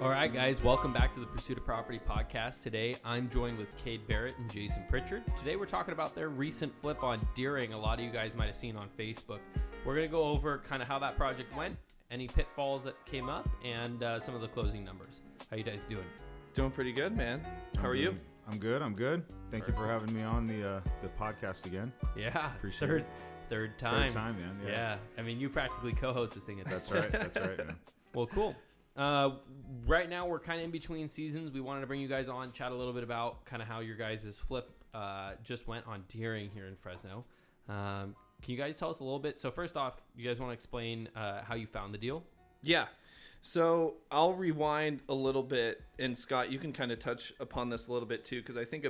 All right, guys, welcome back to the Pursuit of Property podcast. Today, I'm joined with Cade, Berrett, and Jason Pritchard. Today, we're talking about their recent flip on Deering. A lot of you guys might have seen on Facebook. We're going to go over kind of how that project went, any pitfalls that came up, and some of the closing numbers. How you guys doing? Doing pretty good, man. How are you? I'm good. Thank you for having me on the podcast again. Yeah, Appreciate it. Third time. Third time, man. Yeah. I mean, you practically co-host this thing at this That's right. That's right, man. Well, cool. Right now, we're kind of in between seasons. We wanted to bring you guys on, chat a little bit about kind of how your guys' flip just went on Deering here in Fresno. Can you guys tell us a little bit? So first off, you guys want to explain how you found the deal? Yeah. So I'll rewind a little bit, and Scott, you can kind of touch upon this a little bit too, because I think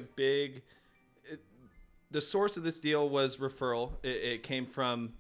the source of this deal was referral. It came from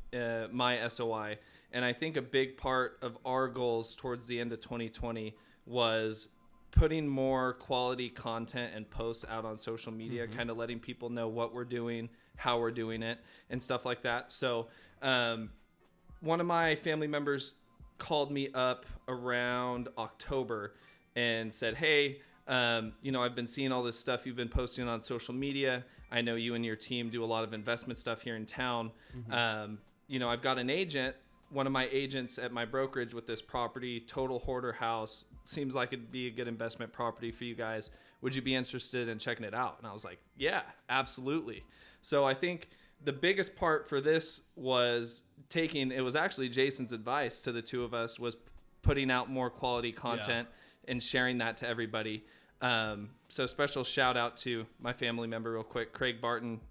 my SOI. And I think a big part of our goals towards the end of 2020 was putting more quality content and posts out on social media, kind of letting people know what we're doing, how we're doing it, and stuff like that. So one of my family members called me up around October and said, hey, I've been seeing all this stuff you've been posting on social media. I know you and your team do a lot of investment stuff here in town. I've got an agent. One of my agents at my brokerage with this property, total hoarder house, seems like it'd be a good investment property for you guys. Would you be interested in checking it out? And I was like, yeah, absolutely. So I think the biggest part for this was it was actually Jason's advice to the two of us, was putting out more quality content and sharing that to everybody. So special shout out to my family member real quick, Craig Barton,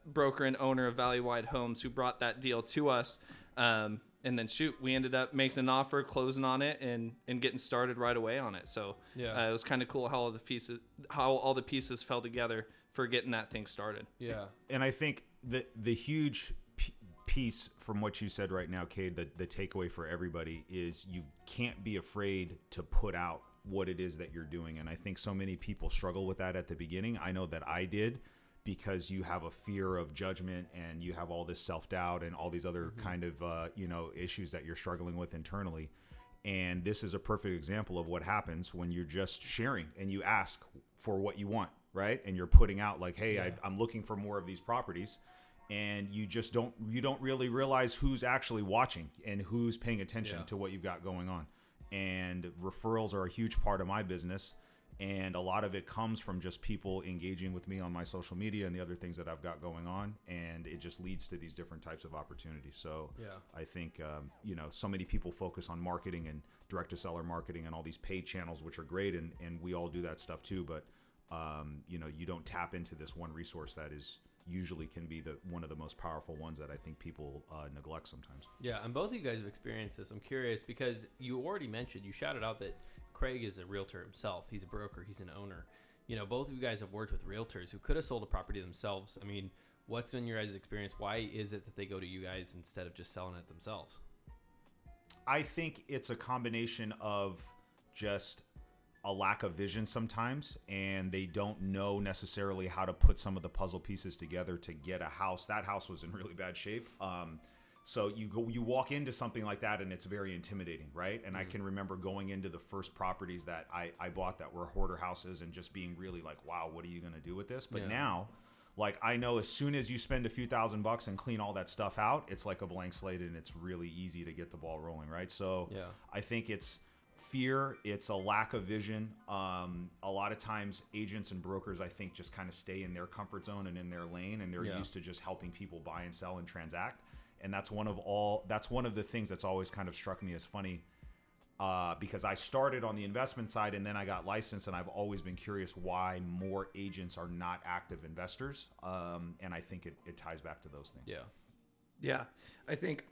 broker and owner of Valley Wide Homes, who brought that deal to us. And then we ended up making an offer, closing on it, and getting started right away on it. So it was kind of cool how all the pieces fell together for getting that thing started. Yeah. And I think the huge piece from what you said right now, Cade, the takeaway for everybody is you can't be afraid to put out what it is that you're doing. And I think so many people struggle with that at the beginning. I know that I did, because you have a fear of judgment and you have all this self-doubt and all these other kind of, issues that you're struggling with internally. And this is a perfect example of what happens when you're just sharing and you ask for what you want, right? And you're putting out like, hey, I'm looking for more of these properties. And you just don't really realize who's actually watching and who's paying attention to what you've got going on. And referrals are a huge part of my business. And a lot of it comes from just people engaging with me on my social media and the other things that I've got going on. And it just leads to these different types of opportunities. So I think, so many people focus on marketing and direct-to-seller marketing and all these paid channels, which are great. And we all do that stuff too. But, you don't tap into this one resource that is usually can be one of the most powerful ones that I think people neglect sometimes. Yeah, and both of you guys have experienced this. I'm curious because you already mentioned, you shouted out that Craig is a realtor himself. He's a broker. He's an owner. Both of you guys have worked with realtors who could have sold a property themselves. I mean, what's been your guys' experience? Why is it that they go to you guys instead of just selling it themselves? I think it's a combination of just a lack of vision sometimes, and they don't know necessarily how to put some of the puzzle pieces together to get a house. That house was in really bad shape. So you walk into something like that and it's very intimidating, right? And I can remember going into the first properties that I bought that were hoarder houses and just being really like, wow, what are you going to do with this? But now, like, I know as soon as you spend a few $1,000s and clean all that stuff out, it's like a blank slate and it's really easy to get the ball rolling, right? So I think it's fear, it's a lack of vision. A lot of times agents and brokers, I think, just kind of stay in their comfort zone and in their lane, and they're used to just helping people buy and sell and transact. And that's one of the things that's always kind of struck me as funny, because I started on the investment side and then I got licensed, and I've always been curious why more agents are not active investors. And I think it ties back to those things. Yeah. I think,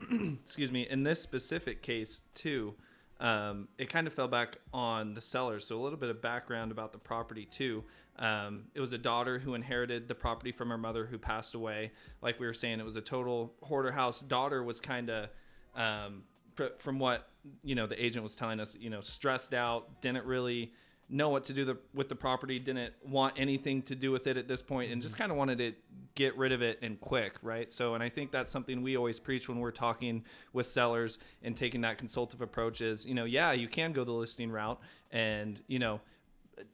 excuse me, in this specific case too, it kind of fell back on the seller. So a little bit of background about the property too. It was a daughter who inherited the property from her mother who passed away. Like we were saying, it was a total hoarder house. Daughter was kind of, from what, the agent was telling us, stressed out, didn't really know what to do with the property, didn't want anything to do with it at this point, and just kind of wanted to get rid of it and quick, right? So, and I think that's something we always preach when we're talking with sellers and taking that consultative approach is, you can go the listing route, and,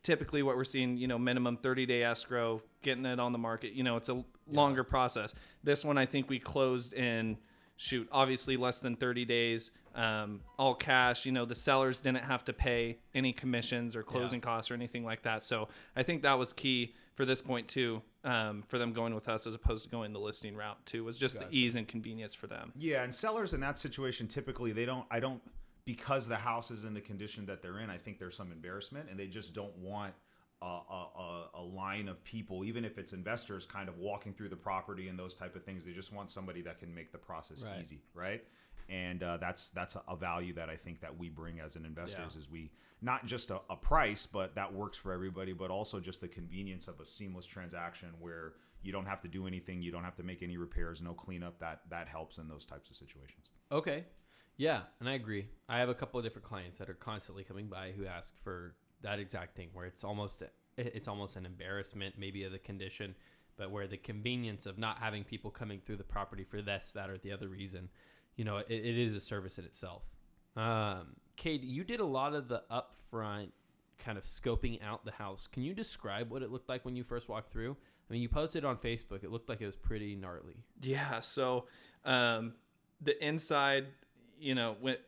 typically what we're seeing, minimum 30-day escrow, getting it on the market, it's a longer process. This one, I think we closed in, obviously less than 30 days, all cash. The sellers didn't have to pay any commissions or closing costs or anything like that. So I think that was key for this point too, for them going with us as opposed to going the listing route too, was just the ease and convenience for them. Yeah, and sellers in that situation, typically because the house is in the condition that they're in, I think there's some embarrassment, and they just don't want a line of people, even if it's investors, kind of walking through the property and those type of things. They just want somebody that can make the process easy, right? And that's a value that I think that we bring as an investors is we not just a price, but that works for everybody, but also just the convenience of a seamless transaction where you don't have to do anything, you don't have to make any repairs, no cleanup. That helps in those types of situations. Okay. Yeah, and I agree. I have a couple of different clients that are constantly coming by who ask for that exact thing, where it's almost an embarrassment maybe of the condition, but where the convenience of not having people coming through the property for this, that, or the other reason, it is a service in itself. Cade, you did a lot of the upfront kind of scoping out the house. Can you describe what it looked like when you first walked through? I mean, you posted on Facebook. It looked like it was pretty gnarly. Yeah. So the inside,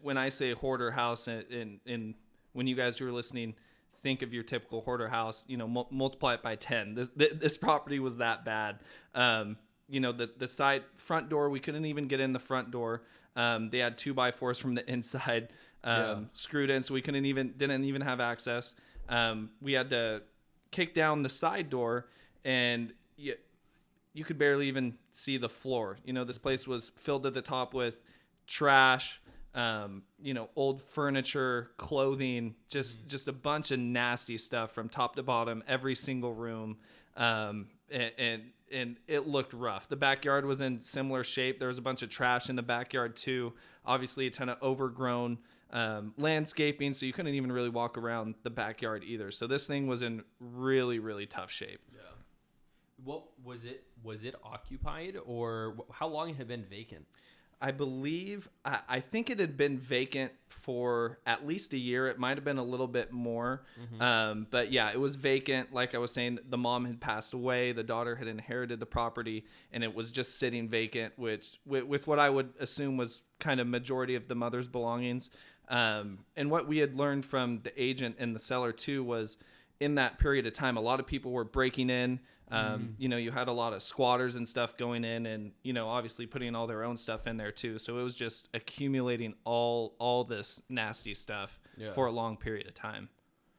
when I say hoarder house, and when you guys who are listening think of your typical hoarder house, multiply it by 10. This property was that bad. The side front door, we couldn't even get in the front door. They had 2x4s from the inside screwed in, so we didn't even have access. We had to kick down the side door, and you could barely even see the floor. This place was filled to the top with trash, old furniture, clothing, just a bunch of nasty stuff from top to bottom, every single room. And it looked rough. The backyard was in similar shape. There was a bunch of trash in the backyard too. Obviously a ton of overgrown landscaping, so you couldn't even really walk around the backyard either. So this thing was in really, really tough shape. Yeah. What was it? Was it occupied, or how long had it been vacant? I think it had been vacant for at least a year. It might have been a little bit more. But yeah, it was vacant. Like I was saying, the mom had passed away. The daughter had inherited the property, and it was just sitting vacant, which with what I would assume was kind of majority of the mother's belongings. And what we had learned from the agent and the seller too was in that period of time, a lot of people were breaking in. You had a lot of squatters and stuff going in, and obviously putting all their own stuff in there too. So it was just accumulating all this nasty stuff for a long period of time.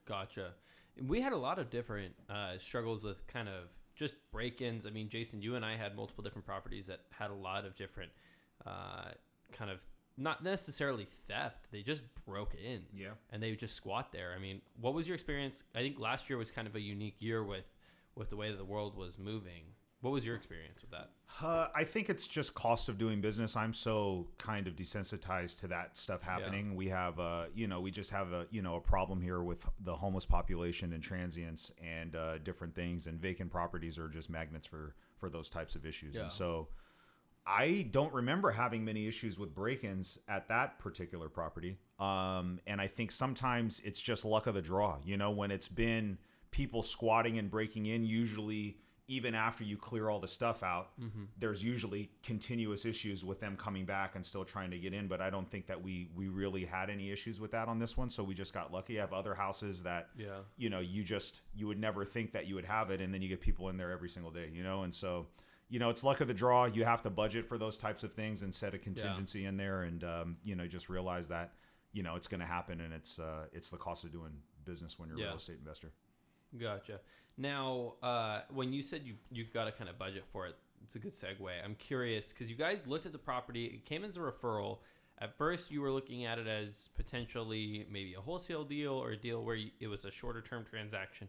Gotcha. We had a lot of different struggles with kind of just break-ins. I mean, Jason, you and I had multiple different properties that had a lot of different kind of not necessarily theft. They just broke in. Yeah. And they would just squat there. I mean, what was your experience? I think last year was kind of a unique year with the way that the world was moving. What was your experience with that? I think it's just cost of doing business. I'm so kind of desensitized to that stuff happening. Yeah. We have, we just have a problem here with the homeless population and transients and different things. And vacant properties are just magnets for those types of issues. Yeah. And so I don't remember having many issues with break-ins at that particular property. And I think sometimes it's just luck of the draw. When it's been people squatting and breaking in, usually even after you clear all the stuff out, there's usually continuous issues with them coming back and still trying to get in. But I don't think that we really had any issues with that on this one. So we just got lucky. I have other houses that, you would never think that you would have it. And then you get people in there every single day, and so, it's luck of the draw. You have to budget for those types of things and set a contingency in there and, just realize that, it's going to happen. And it's the cost of doing business when you're a real estate investor. Gotcha. Now, when you said you got to kind of budget for it, it's a good segue. I'm curious because you guys looked at the property. It came as a referral. At first, you were looking at it as potentially maybe a wholesale deal or a deal where it was a shorter term transaction.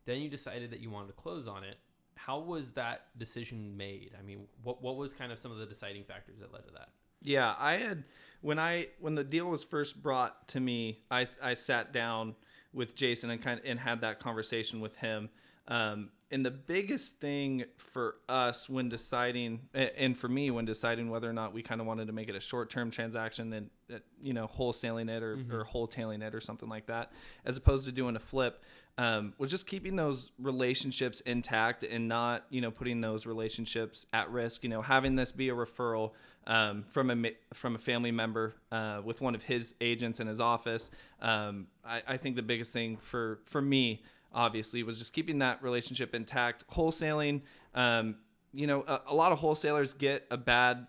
Then you decided that you wanted to close on it. How was that decision made? I mean, what was kind of some of the deciding factors that led to that? Yeah, I had when the deal was first brought to me, I sat down with Jason and had that conversation with him. And the biggest thing for us when deciding, and for me when deciding whether or not we kind of wanted to make it a short-term transaction and, wholesaling it or wholetailing it or something like that, as opposed to doing a flip, was just keeping those relationships intact and not, putting those relationships at risk, having this be a referral from a family member with one of his agents in his office. I think the biggest thing for me, obviously, was just keeping that relationship intact. Wholesaling, a lot of wholesalers get a bad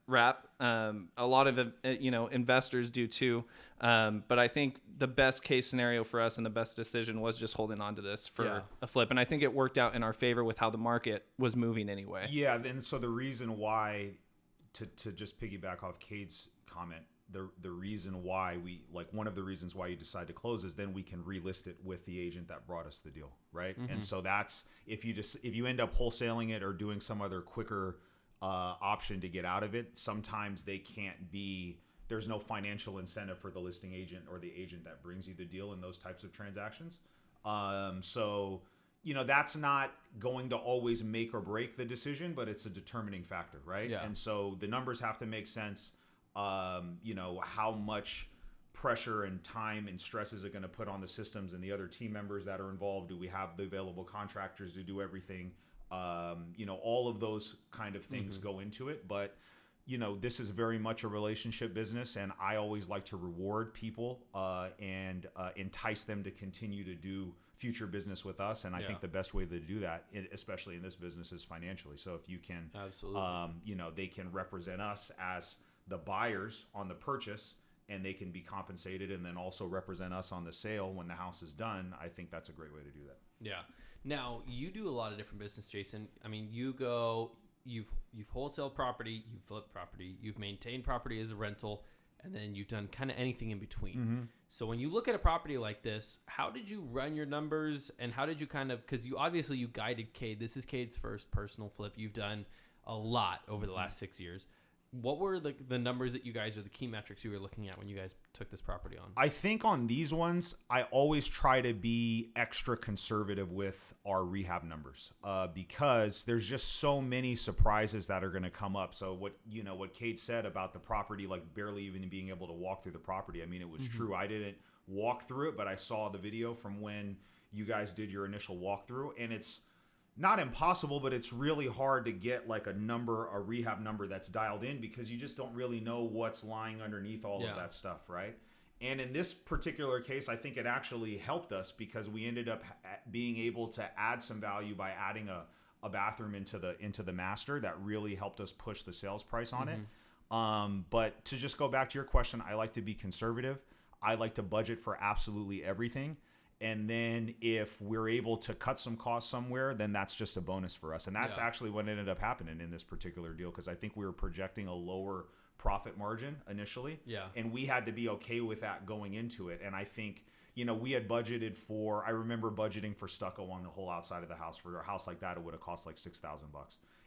rap. A lot of investors do too. But I think the best case scenario for us and the best decision was just holding on to this for a flip. And I think it worked out in our favor with how the market was moving anyway. Yeah, and so the reason why, to just piggyback off Cade's comment, the reason why one of the reasons why you decide to close is then we can relist it with the agent that brought us the deal, right? Mm-hmm. And so that's if you end up wholesaling it or doing some other quicker option to get out of it, sometimes there's no financial incentive for the listing agent or the agent that brings you the deal in those types of transactions. So that's not going to always make or break the decision, but it's a determining factor, right? Yeah. And so the numbers have to make sense. How much pressure and time and stress is it going to put on the systems and the other team members that are involved? Do we have the available contractors to do everything? All of those kind of things go into it. But, this is very much a relationship business, and I always like to reward people and entice them to continue to do future business with us. And I think the best way to do that, especially in this business, is financially. So if you can, they can represent us as the buyers on the purchase, and they can be compensated and then also represent us on the sale when the house is done. I think that's a great way to do that. Yeah. Now, you do a lot of different business, Jason. I mean, you've wholesaled property, you've flipped property, you've maintained property as a rental, and then you've done kind of anything in between. Mm-hmm. So when you look at a property like this, how did you run your numbers, and how did you because you guided Cade. This is Cade's first personal flip. You've done a lot over the last 6 years. What were the numbers that you guys, or the key metrics you were looking at when you guys took this property on? I think on these ones, I always try to be extra conservative with our rehab numbers because there's just so many surprises that are going to come up. So what Cade said about the property, like barely even being able to walk through the property, I mean, it was true. I didn't walk through it, but I saw the video from when you guys did your initial walkthrough, and it's not impossible, but it's really hard to get like a rehab number that's dialed in because you just don't really know what's lying underneath all of that stuff, right? And in this particular case, I think it actually helped us because we ended up being able to add some value by adding a bathroom into the master that really helped us push the sales price on it. But to just go back to your question, I like to be conservative. I like to budget for absolutely everything. And then if we're able to cut some costs somewhere, then that's just a bonus for us. And that's actually what ended up happening in this particular deal, because I think we were projecting a lower profit margin initially. Yeah. And we had to be okay with that going into it. And I think, we had budgeted I remember budgeting for stucco on the whole outside of the house. For a house like that, it would have cost like $6,000.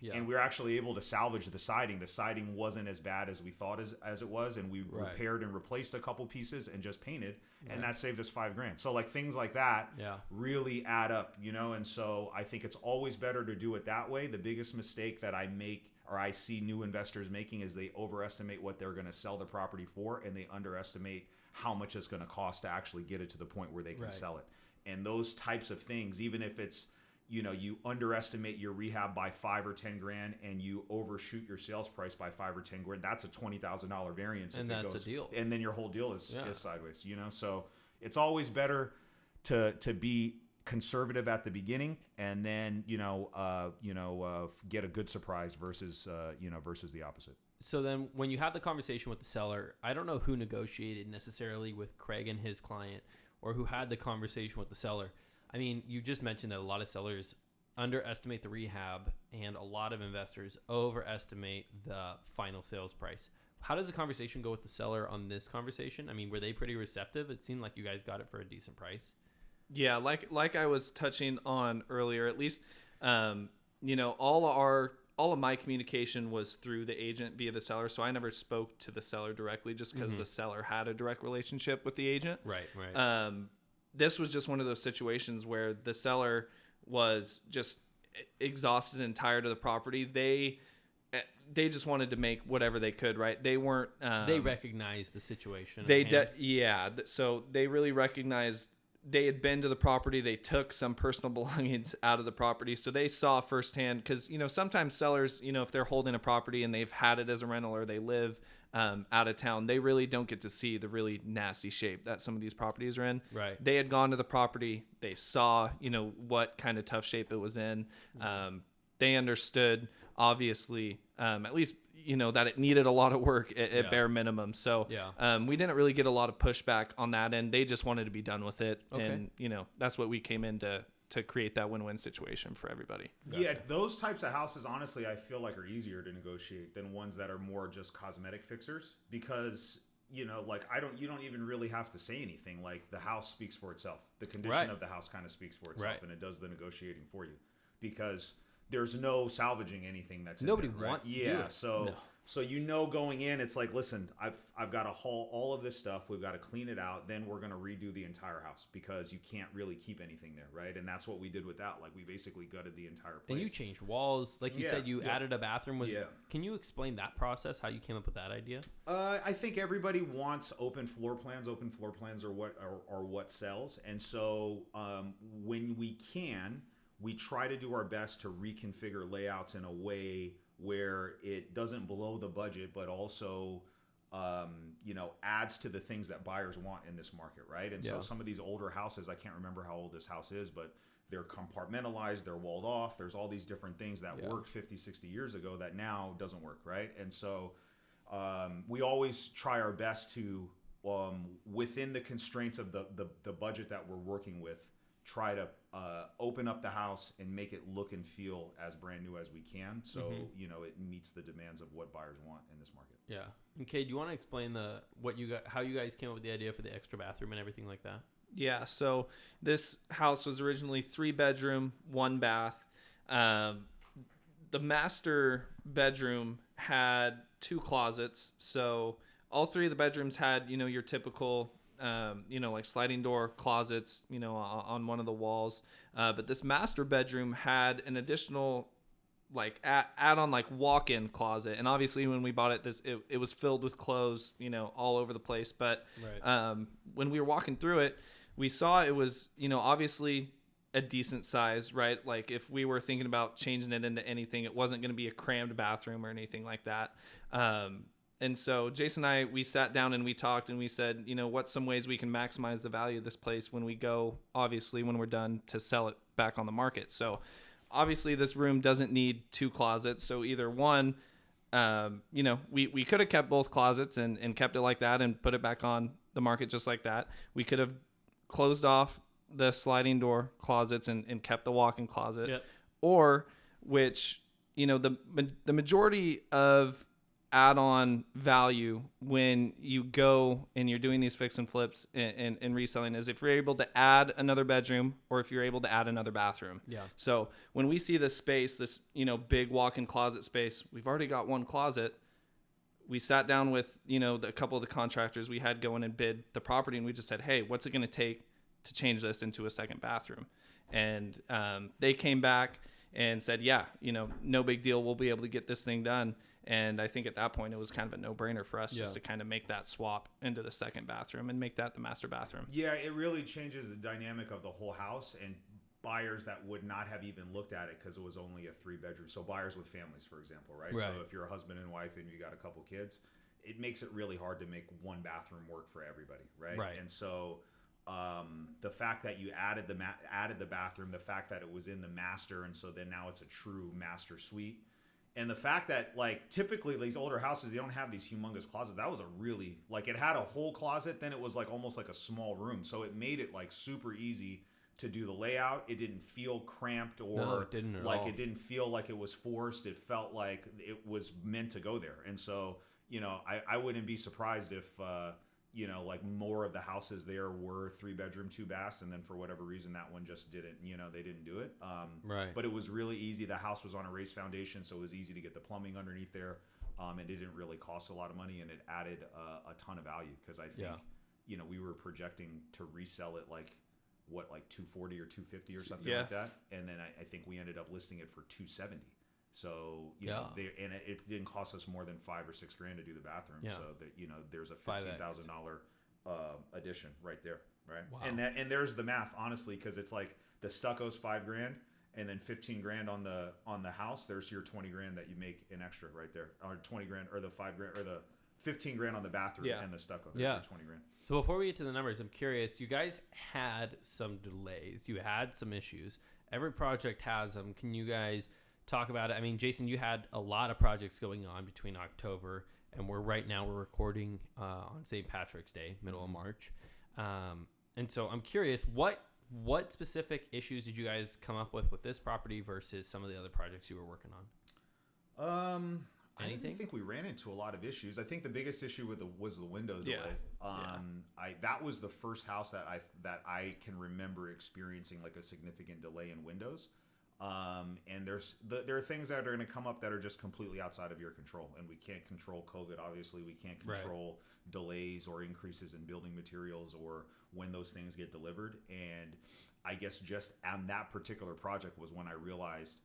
Yeah. And we were actually able to salvage the siding. The siding wasn't as bad as we thought as it was. And we repaired and replaced a couple pieces and just painted. And that saved us $5,000. So like things like that really add up, And so I think it's always better to do it that way. The biggest mistake that I make, or I see new investors making, is they overestimate what they're going to sell the property for, and they underestimate how much it's going to cost to actually get it to the point where they can sell it. And those types of things, even if it's, you underestimate your rehab by $5,000 or $10,000 and you overshoot your sales price by $5,000 or $10,000, that's a $20,000 variance. And that's a deal. And then your whole deal is sideways, So it's always better to be conservative at the beginning and then, get a good surprise versus the opposite. So then when you have the conversation with the seller, I don't know who negotiated necessarily with Craig and his client, or who had the conversation with the seller. I mean, you just mentioned that a lot of sellers underestimate the rehab and a lot of investors overestimate the final sales price. How does the conversation go with the seller on this conversation? I mean, were they pretty receptive? It seemed like you guys got it for a decent price. Yeah, like I was touching on earlier, at least, all of my communication was through the agent via the seller. So I never spoke to the seller directly just because the seller had a direct relationship with the agent. Right. this was just one of those situations where the seller was just exhausted and tired of the property. They just wanted to make whatever they could, right? They weren't. They recognized the situation. So they really recognized they had been to the property. They took some personal belongings out of the property, so they saw firsthand. Because sometimes sellers, if they're holding a property and they've had it as a rental or they live out of town, they really don't get to see the really nasty shape that some of these properties are in. Right. They had gone to the property. They saw, what kind of tough shape it was in. They understood, obviously, at least, that it needed a lot of work at bare minimum. So we didn't really get a lot of pushback on that end. They just wanted to be done with it. Okay. And, that's what we came in to create that win-win situation for everybody. Gotcha. Yeah, those types of houses, honestly, I feel like are easier to negotiate than ones that are more just cosmetic fixers because, you don't even really have to say anything. Like the house speaks for itself. The condition of the house kind of speaks for itself, and it does the negotiating for you because there's no salvaging anything that's nobody in there, right? wants to do it. So going in, it's like, listen, I've got to haul all of this stuff. We've got to clean it out. Then we're going to redo the entire house because you can't really keep anything there, right? And that's what we did with that. Like we basically gutted the entire place. And you changed walls, like you said. You added a bathroom. Can you explain that process? How you came up with that idea? I think everybody wants open floor plans. Open floor plans are what sells. And so when we can, we try to do our best to reconfigure layouts in a way where it doesn't blow the budget, but also, adds to the things that buyers want in this market, right? And so some of these older houses, I can't remember how old this house is, but they're compartmentalized, they're walled off. There's all these different things that worked 50, 60 years ago that now doesn't work, right? And so we always try our best to, within the constraints of the budget that we're working with, try to open up the house and make it look and feel as brand new as we can. So, it meets the demands of what buyers want in this market. Yeah. And Cade, do you want to explain how you guys came up with the idea for the extra bathroom and everything like that? Yeah. So this house was originally 3-bedroom, 1 bath. The master bedroom had 2 closets. So all 3 of the bedrooms had, your typical like sliding door closets, on one of the walls. But this master bedroom had an additional add-on walk-in closet. And obviously when we bought it, it was filled with clothes, all over the place. But when we were walking through it, we saw it was, obviously a decent size, right? Like if we were thinking about changing it into anything, it wasn't going to be a crammed bathroom or anything like that. And so Jason and I, we sat down and we talked and we said, what's some ways we can maximize the value of this place when we go, obviously, when we're done to sell it back on the market. So obviously this room doesn't need 2 closets. So either one, we could have kept both closets and kept it like that and put it back on the market just like that. We could have closed off the sliding door closets and kept the walk-in closet. Yep. Or which, the majority of add-on value when you go and you're doing these fix and flips and reselling is if you're able to add another bedroom or if you're able to add another bathroom. Yeah. So when we see this space, this, big walk-in closet space, we've already got 1 closet. We sat down with, a couple of the contractors we had go in and bid the property and we just said, hey, what's it going to take to change this into a second bathroom? And they came back and said, yeah, no big deal. We'll be able to get this thing done. And I think at that point, it was kind of a no-brainer for us just to kind of make that swap into the second bathroom and make that the master bathroom. Yeah, it really changes the dynamic of the whole house and buyers that would not have even looked at it because it was only a 3-bedroom. So buyers with families, for example, right? So if you're a husband and wife and you got a couple kids, it makes it really hard to make 1 bathroom work for everybody, right? And so the fact that you added the bathroom, the fact that it was in the master, and so then now it's a true master suite. And the fact that, typically these older houses, they don't have these humongous closets. That was a really, it had a whole closet, then it was, almost like a small room. So it made it, super easy to do the layout. It didn't feel cramped or, no, it didn't at all. It didn't feel like it was forced. It felt like it was meant to go there. And so, I wouldn't be surprised if, more of the houses there were 3-bedroom, 2 baths, and then for whatever reason that one just didn't, they didn't do it. But it was really easy. The house was on a raised foundation, so it was easy to get the plumbing underneath there. It didn't really cost a lot of money, and it added a ton of value because I think, we were projecting to resell it like 240 or 250 or something like that. And then I think we ended up listing it for 270. So you know, it didn't cost us more than $5 or $6 grand to do the bathroom. So that, you know, there's a $15,000 addition right there, right? Wow. And there's the math, honestly, because it's like the stucco's $5 grand, and then 15 grand on the house. There's your 20 grand that you make in extra right there, or 20 grand, or the 5 grand, or the 15 grand on the bathroom and the stucco. There's your 20 grand. So before we get to the numbers, I'm curious. You guys had some delays. You had some issues. Every project has them. Can you guys talk about it? I mean, Jason, you had a lot of projects going on between October and we're recording on St. Patrick's Day, middle of March. And so I'm curious, what specific issues did you guys come up with this property versus some of the other projects you were working on? I didn't think we ran into a lot of issues. I think the biggest issue was the window delay. That was the first house that I can remember experiencing like a significant delay in windows. And there are things that are going to come up that are just completely outside of your control, and we can't control COVID. Obviously, we can't control delays or increases in building materials or when those things get delivered. And I guess just on that particular project was when I realized,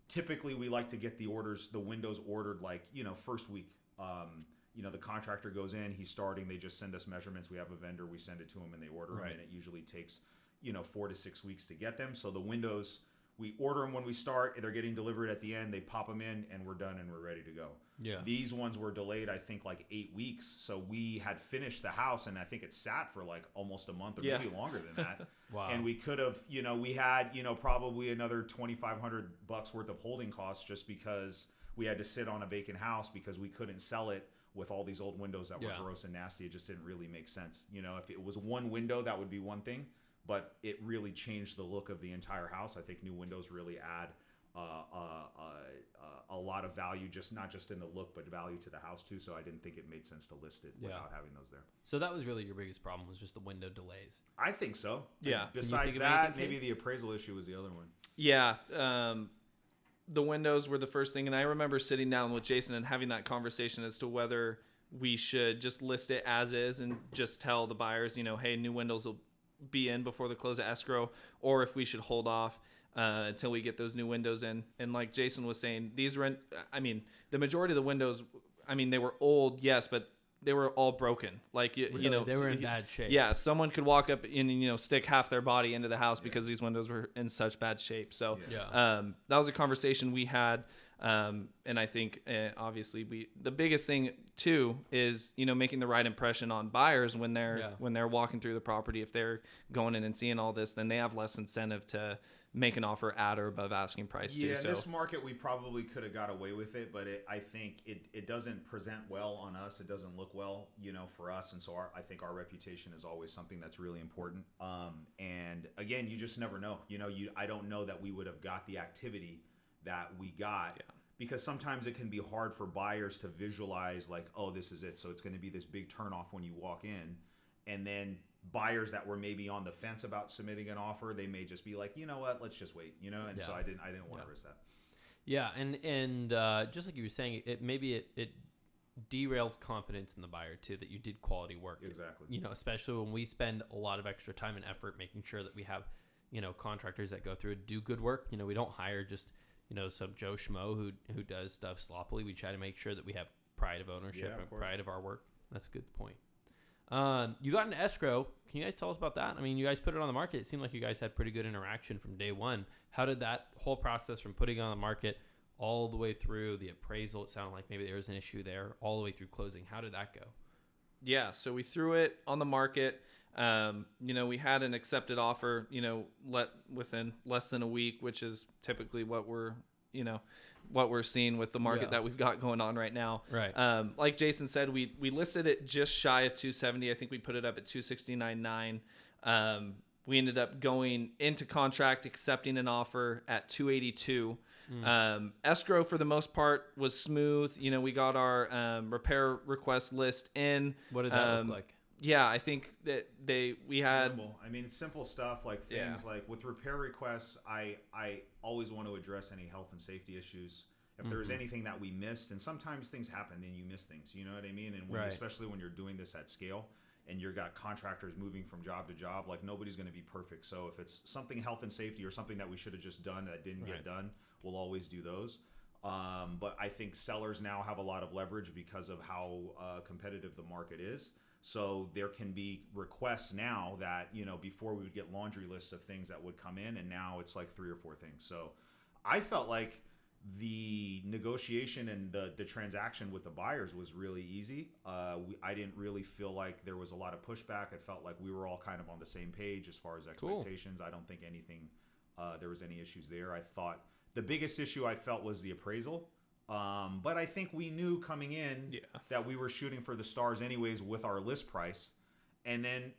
typically we like to get the windows ordered like, you know, first week. You know, the contractor goes in, he's starting, they just send us measurements. We have a vendor, we send it to them and they order them, and it usually takes, you know, 4 to 6 weeks to get them. So the windows, we order them when we start, they're getting delivered at the end, they pop them in, and we're done and we're ready to go. Yeah. These ones were delayed, I think, like 8 weeks. So we had finished the house, and I think it sat for like almost a month or maybe longer than that. Wow. And we could have, you know, we had, you know, probably another $2,500 worth of holding costs just because we had to sit on a vacant house because we couldn't sell it with all these old windows that were gross and nasty. It just didn't really make sense. You know, if it was one window, that would be one thing. But it really changed the look of the entire house. I think new windows really add a lot of value, not just in the look, but value to the house too. So I didn't think it made sense to list it without having those there. So that was really your biggest problem, was just the window delays. I think so. Yeah. And besides that, maybe the appraisal issue was the other one. Yeah. The windows were the first thing. And I remember sitting down with Jason and having that conversation as to whether we should just list it as is and just tell the buyers, you know, hey, new windows will be in before the close of escrow, or if we should hold off until we get those new windows in. And like Jason was saying, the majority of the windows, they were old, yes, but they were all broken. Like, you know, they were in bad shape. Yeah. Someone could walk up and, you know, stick half their body into the house because these windows were in such bad shape. So that was a conversation we had. And I think obviously the biggest thing too is, you know, making the right impression on buyers when they're walking through the property. If they're going in and seeing all this, then they have less incentive to make an offer at or above asking price too. Yeah, in this market we probably could have got away with it, but I think it doesn't present well on us. It doesn't look well, you know, for us, and so I think our reputation is always something that's really important. And again, you just never know. You know, I don't know that we would have got the activity that we got, because sometimes it can be hard for buyers to visualize like, oh, this is it. So it's going to be this big turnoff when you walk in. And then buyers that were maybe on the fence about submitting an offer, they may just be like, you know what, let's just wait, you know? And so I didn't want to risk that. Yeah. And just like you were saying, it derails confidence in the buyer too, that you did quality work. Exactly. You know, especially when we spend a lot of extra time and effort making sure that we have, you know, contractors that go through and do good work. You know, we don't hire just, you know, some Joe Schmo who does stuff sloppily. We try to make sure that we have pride of ownership and pride of our work. That's a good point. You got an escrow. Can you guys tell us about that? I mean, you guys put it on the market. It seemed like you guys had pretty good interaction from day one. How did that whole process from putting it on the market all the way through the appraisal? It sounded like maybe there was an issue there, all the way through closing. How did that go? Yeah, so we threw it on the market. You know, we had an accepted offer, you know, within less than a week, which is typically what we're seeing with the market that we've got going on right now. Right. Like Jason said, we listed it just shy of 270. I think we put it up at 269.9. We ended up going into contract, accepting an offer at 282. Escrow for the most part was smooth. You know, we got our repair request list in. What did that look like? Yeah, I think that we had. Minimal. I mean, simple stuff like things like with repair requests. I always want to address any health and safety issues. If there was anything that we missed, and sometimes things happen and you miss things, you know what I mean? And especially when you're doing this at scale, and you've got contractors moving from job to job, like nobody's going to be perfect. So if it's something health and safety or something that we should have just done that didn't get done, we'll always do those. But I think sellers now have a lot of leverage because of how competitive the market is. So there can be requests now that, before we would get laundry lists of things that would come in, and now it's like 3 or 4 things. So I felt like the negotiation and the transaction with the buyers was really easy. I didn't really feel like there was a lot of pushback. It felt like we were all kind of on the same page as far as expectations. Cool. I don't think there was any issues there. I thought the biggest issue I felt was the appraisal. But I think we knew coming in that we were shooting for the stars anyways with our list price. And then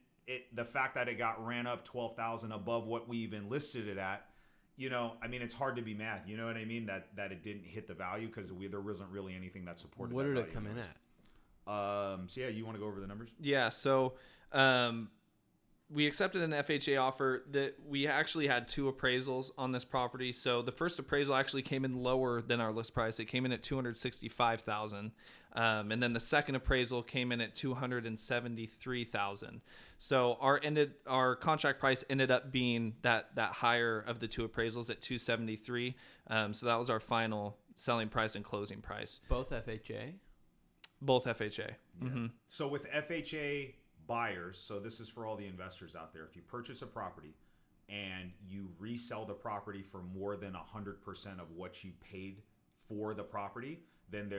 the fact that it got ran up $12,000 above what we even listed it at, it's hard to be mad. You know what I mean? That it didn't hit the value because there wasn't really anything that supported. What did it come in at? So you want to go over the numbers? Yeah. So we accepted an FHA offer. That we actually had 2 appraisals on this property. So the first appraisal actually came in lower than our list price. It came in at $265,000, and then the second appraisal came in at $273,000. So our contract price ended up being that higher of the 2 appraisals at $273,000. So that was our final selling price and closing price. Both FHA. Both FHA. Yeah. Mm-hmm. So with FHA buyers, so this is for all the investors out there, if you purchase a property and you resell the property for more than 100% of what you paid for the property, then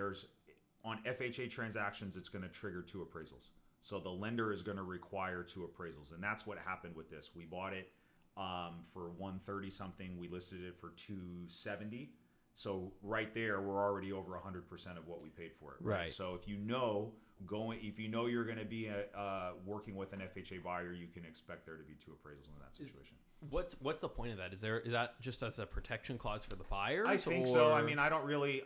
on FHA transactions, it's going to trigger 2 appraisals. So the lender is going to require 2 appraisals, and that's what happened with this. We bought it for 130 something. We listed it for 270. So right there, we're already over 100% of what we paid for it. Right. So if you're going to be working with an FHA buyer, you can expect there to be 2 appraisals in that situation. What's the point of that? Is that just as a protection clause for the buyers? I think so. I mean, I don't really.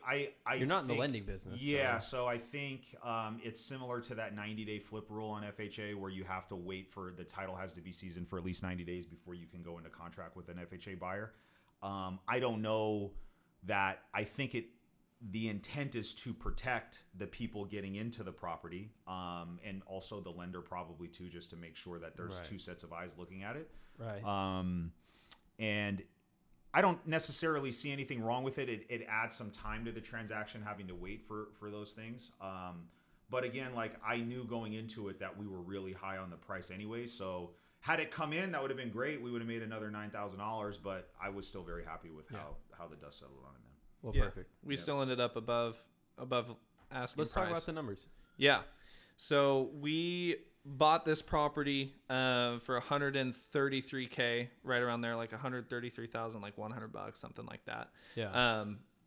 You're not in the lending business. Yeah. So I think it's similar to that 90-day flip rule on FHA, where you have to wait for the title has to be seasoned for at least 90 days before you can go into contract with an FHA buyer. I don't know that. I think the intent is to protect the people getting into the property, and also the lender probably too, just to make sure that there's 2 sets of eyes looking at it. Right. And I don't necessarily see anything wrong with it. It adds some time to the transaction, having to wait for those things. But again, like I knew going into it that we were really high on the price anyway. So had it come in, that would have been great. We would have made another $9,000, but I was still very happy with how the dust settled on it, man. Well, perfect. We still ended up above asking Let's price. talk about the numbers. Yeah. So we bought this property for $133K, right around there, like $133,000, like $100, something like that. Yeah.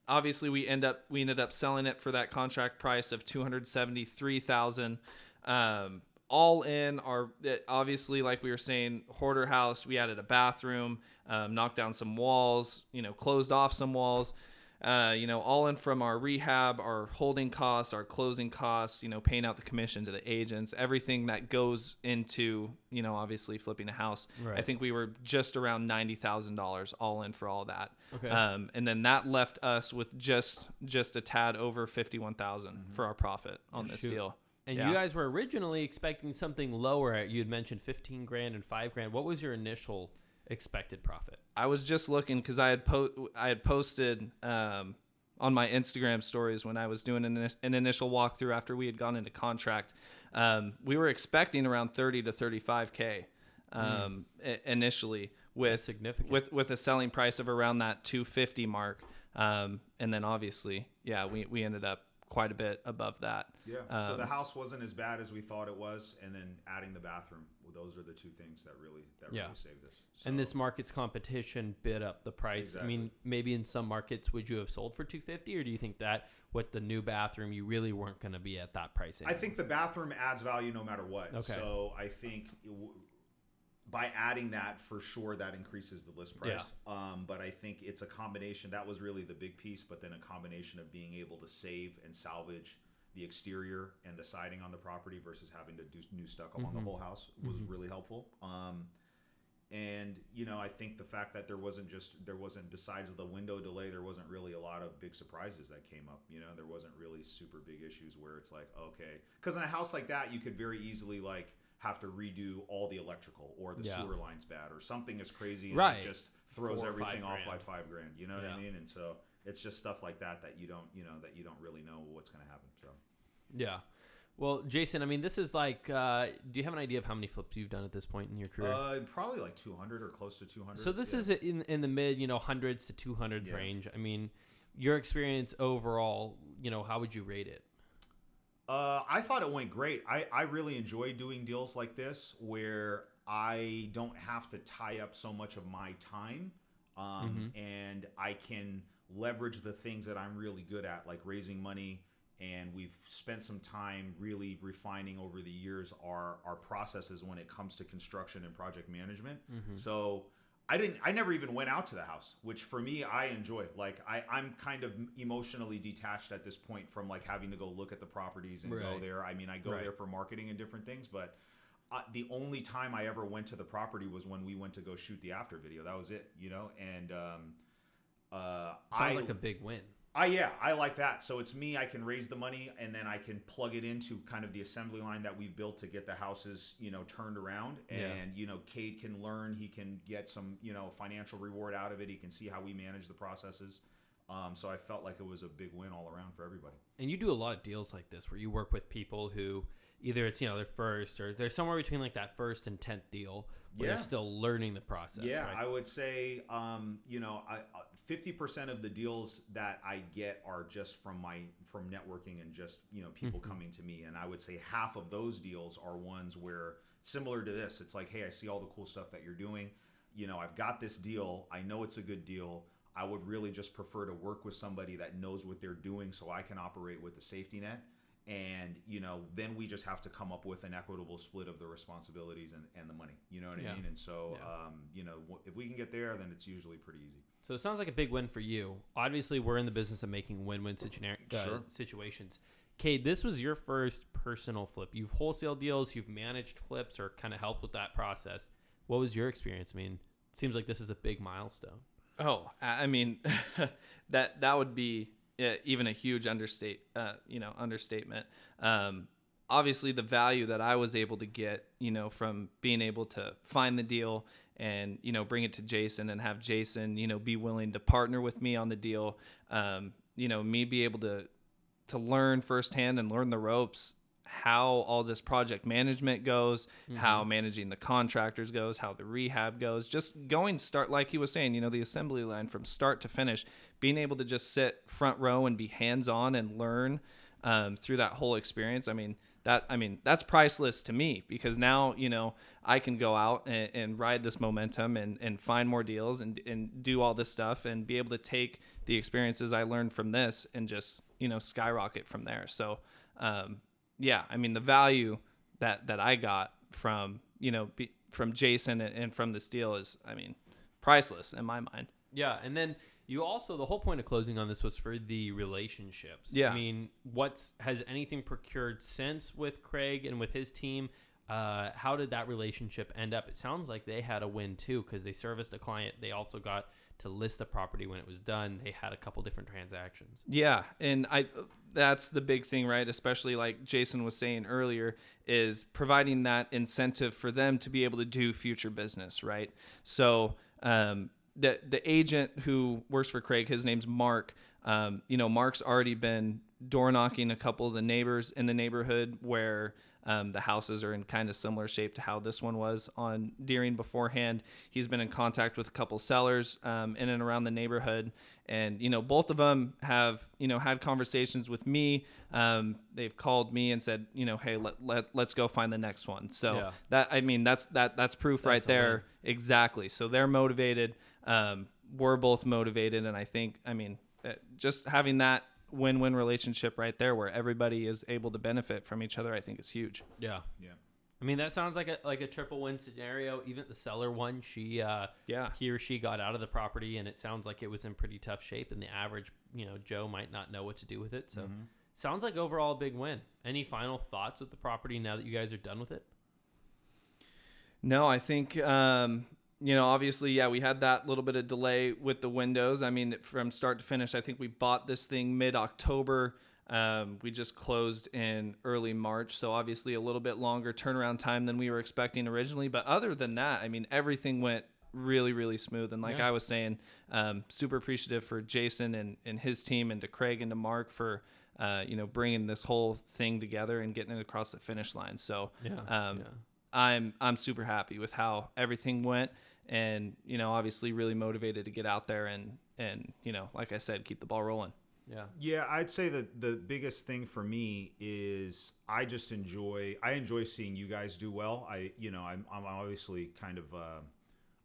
Obviously, we ended up selling it for that contract price of $273,000. All in obviously, like we were saying, hoarder house. We added a bathroom, knocked down some walls, closed off some walls. All in from our rehab, our holding costs, our closing costs, paying out the commission to the agents, everything that goes into, obviously flipping a house. Right. I think we were just around $90,000 all in for all that. Okay. And then that left us with just a tad over $51,000 for our profit on this deal. And you guys were originally expecting something lower. You had mentioned $15,000 and $5,000. What was your initial expected profit? I was just looking because I had posted on my Instagram stories when I was doing an initial walkthrough after we had gone into contract. We were expecting around 30 to 35K initially with a selling price of around that 250 mark. And then obviously, we ended up quite a bit above that. Yeah. So the house wasn't as bad as we thought it was, and then adding the bathroom. Those are the 2 things that really saved us. So, and this market's competition bid up the price. Exactly. I mean, maybe in some markets would you have sold for $250, or do you think that with the new bathroom you really weren't going to be at that price anymore? I think the bathroom adds value no matter what. Okay. So I think by adding that, for sure, that increases the list price. Yeah. But I think it's a combination. That was really the big piece, but then a combination of being able to save and salvage the exterior and the siding on the property versus having to do new stucco on the whole house was really helpful. And I think the fact that there wasn't besides the window delay, there wasn't really a lot of big surprises that came up. There wasn't really super big issues where it's like, okay, because in a house like that, you could very easily like have to redo all the electrical, or the sewer line's bad, or something is crazy, and it just throws everything off by $5,000. You know what I mean? And so it's just stuff like that you don't really know what's going to happen. So yeah. Well, Jason, I mean, this is like, do you have an idea of how many flips you've done at this point in your career? Probably like 200 or close to 200. So this is in the mid, hundreds to 200s range. I mean, your experience overall, how would you rate it? I thought it went great. I really enjoy doing deals like this where I don't have to tie up so much of my time, and I can leverage the things that I'm really good at, like raising money. And we've spent some time really refining over the years our processes when it comes to construction and project management. So I never even went out to the house, which for me, I enjoy. Like I'm kind of emotionally detached at this point from like having to go look at the properties and go there. I mean, I go there for marketing and different things, but the only time I ever went to the property was when we went to go shoot the after video. That was it, and sounds like a big win. I like that. So it's me, I can raise the money, and then I can plug it into kind of the assembly line that we've built to get the houses, turned around. And, Cade can learn, he can get some, financial reward out of it. He can see how we manage the processes. So I felt like it was a big win all around for everybody. And you do a lot of deals like this where you work with people who either it's, their first, or they're somewhere between like that first and 10th deal where you're still learning the process. Yeah, right? I would say, 50% of the deals that I get are just from networking and just, people coming to me. And I would say half of those deals are ones where, similar to this, it's like, hey, I see all the cool stuff that you're doing. I've got this deal. I know it's a good deal. I would really just prefer to work with somebody that knows what they're doing so I can operate with the safety net. And, then we just have to come up with an equitable split of the responsibilities and the money. You know what I mean? And so, if we can get there, then it's usually pretty easy. So it sounds like a big win for you. Obviously, we're in the business of making win-win situations. Cade, this was your first personal flip. You've wholesale deals, you've managed flips, or kind of helped with that process. What was your experience? I mean, it seems like this is a big milestone. Oh, I mean, that would be even a huge understatement. Obviously, the value that I was able to get, from being able to find the deal and, bring it to Jason and have Jason, be willing to partner with me on the deal, me be able to learn firsthand and learn the ropes, how all this project management goes, how managing the contractors goes, how the rehab goes, just like he was saying, the assembly line from start to finish, being able to just sit front row and be hands-on and learn through that whole experience. That's priceless to me, because now, I can go out and ride this momentum and find more deals and do all this stuff and be able to take the experiences I learned from this and just, skyrocket from there. So, the value that I got from, from Jason and from this deal is, priceless in my mind. Yeah. And then you also, the whole point of closing on this was for the relationships. Yeah. Has anything procured since with Craig and with his team? How did that relationship end up? It sounds like they had a win too, because they serviced a client. They also got to list the property when it was done. They had a couple different transactions. Yeah. And that's the big thing, right? Especially like Jason was saying earlier, is providing that incentive for them to be able to do future business, right? So, the agent who works for Craig, his name's Mark. Mark's already been door knocking a couple of the neighbors in the neighborhood where the houses are in kind of similar shape to how this one was on Deering beforehand. He's been in contact with a couple sellers in and around the neighborhood, and both of them have had conversations with me. They've called me and said, hey, let's go find the next one. So that's proof right there. Exactly. So they're motivated. We're both motivated, and I think just having that win-win relationship right there where everybody is able to benefit from each other, I think is huge. Yeah. That sounds like a triple win scenario. Even the seller one, he or she got out of the property, and it sounds like it was in pretty tough shape, and the average Joe might not know what to do with it. So sounds like overall a big win. Any final thoughts with the property now that you guys are done with it? No, I think obviously, we had that little bit of delay with the windows. From start to finish, I think we bought this thing mid-October. We just closed in early March, so obviously a little bit longer turnaround time than we were expecting originally. But other than that, I mean, everything went really, really smooth. And like I was saying, super appreciative for Jason and his team, and to Craig and to Mark for, bringing this whole thing together and getting it across the finish line. So I'm super happy with how everything went, and, obviously really motivated to get out there and like I said, keep the ball rolling. Yeah, I'd say that the biggest thing for me is I enjoy seeing you guys do well. I'm obviously kind of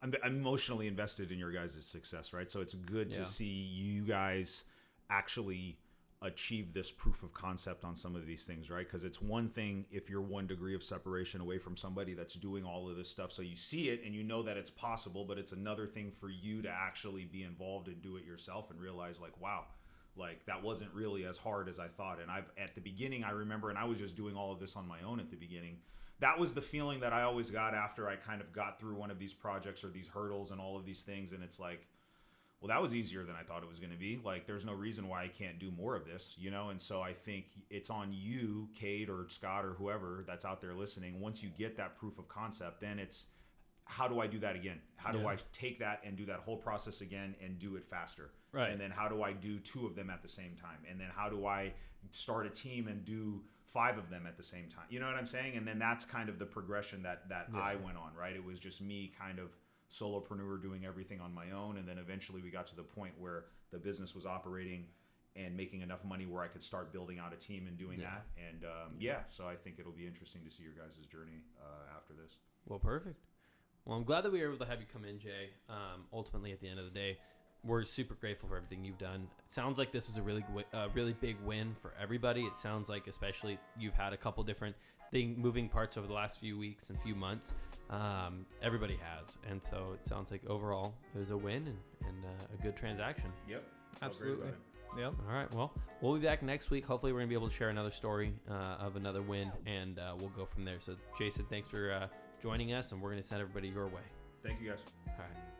I'm emotionally invested in your guys' success, right? So it's good to see you guys actually achieve this proof of concept on some of these things, right? Because it's one thing if you're 1 degree of separation away from somebody that's doing all of this stuff, so you see it and you know that it's possible, but it's another thing for you to actually be involved and do it yourself and realize, like, wow, like that wasn't really as hard as I thought. And at the beginning, I remember, and I was just doing all of this on my own at the beginning. That was the feeling that I always got after I kind of got through one of these projects or these hurdles and all of these things. And it's like, well, that was easier than I thought it was going to be. Like, there's no reason why I can't do more of this, And so I think it's on you, Cade or Scott or whoever that's out there listening. Once you get that proof of concept, then it's, how do I do that again? How do I take that and do that whole process again and do it faster? Right. And then how do I do 2 of them at the same time? And then how do I start a team and do 5 of them at the same time? You know what I'm saying? And then that's kind of the progression that I went on, right? It was just me kind of solopreneur doing everything on my own. And then eventually we got to the point where the business was operating and making enough money where I could start building out a team and doing that. And so I think it'll be interesting to see your guys' journey after this. Well, perfect. Well, I'm glad that we were able to have you come in, Jay. Ultimately, at the end of the day, we're super grateful for everything you've done. It sounds like this was a really big win for everybody. It sounds like, especially, you've had a couple different moving parts over the last few weeks and few months. Everybody has, and so it sounds like overall it was a win and a good transaction. Yep, absolutely. Yep. All right. Well, we'll be back next week. Hopefully, we're gonna be able to share another story of another win, and we'll go from there. So, Jason, thanks for joining us, and we're gonna send everybody your way. Thank you, guys. All right.